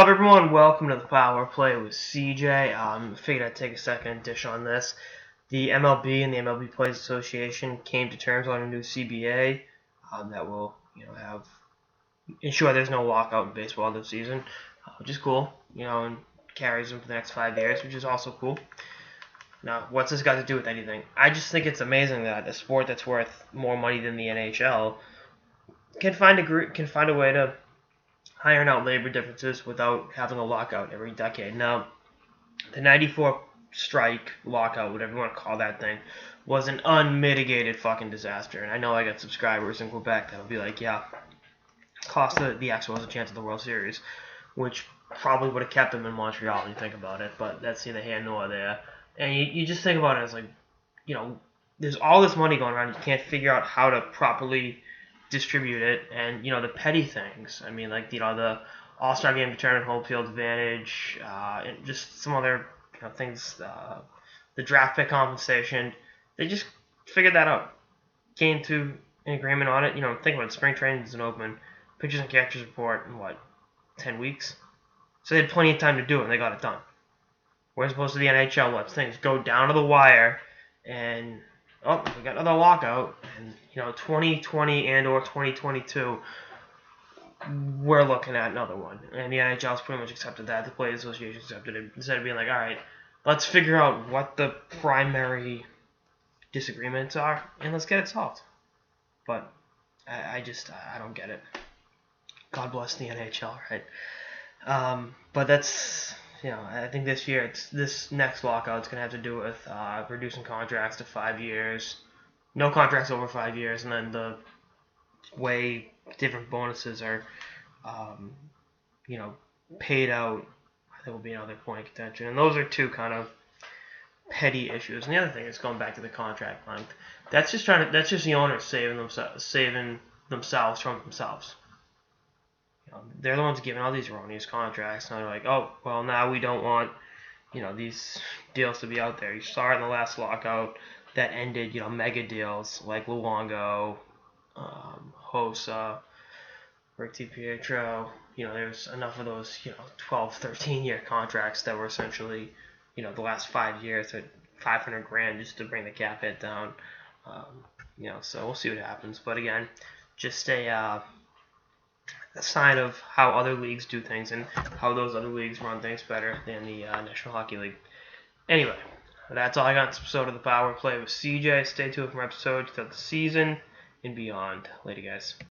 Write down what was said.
What's up, everyone? Welcome to the Power Play with CJ. Figured I'd take a second and dish on this. The MLB and the MLB Players Association came to terms on a new CBA that will, ensure there's no lockout in baseball this season, which is cool. And carries them for the next 5 years, which is also cool. Now, what's this got to do with anything? I just think it's amazing that a sport that's worth more money than the NHL can find a way to iron out labor differences without having a lockout every decade. Now, the 94 strike lockout, whatever you want to call that thing, was an unmitigated fucking disaster. And I know I got subscribers in Quebec that'll be like, yeah, cost the Expos a chance at the World Series, which probably would have kept them in Montreal when you think about it, but that's neither here nor there. And you just think about it as like, there's all this money going around, you can't figure out how to properly distribute it, and the petty things. I mean, like the All-Star Game determined home field advantage, and just some other things. The draft pick compensation, they just figured that out. Came to an agreement on it. Think about it. Spring training isn't open. Pitchers and catchers report in 10 weeks. So they had plenty of time to do it, and they got it done. Whereas opposed to the NHL, lets things go down to the wire, and we got another lockout, and 2020 and or 2022, we're looking at another one. And the NHL's pretty much accepted that. The Players Association accepted it. Instead of being like, all right, let's figure out what the primary disagreements are, and let's get it solved. But I don't get it. God bless the NHL, right? But that's, I think this next lockout is going to have to do with reducing contracts to 5 years, no contracts over 5 years, and then the way different bonuses are, paid out, I think will be another point of contention. And those are two kind of petty issues. And the other thing is going back to the contract length. That's just the owners saving themselves from themselves. They're the ones giving all these erroneous contracts, and they're like, oh, well, now we don't want, these deals to be out there. You saw it in the last lockout that ended, mega deals like Luongo, Hossa, Rick DiPietro. There's enough of those, 12, 13-year contracts that were essentially, the last 5 years at $500,000 just to bring the cap hit down. So we'll see what happens. But again, just a sign of how other leagues do things and how those other leagues run things better than the National Hockey League. Anyway, that's all I got in this episode of the Power Play with CJ. Stay tuned for episodes throughout the season and beyond. Later, guys.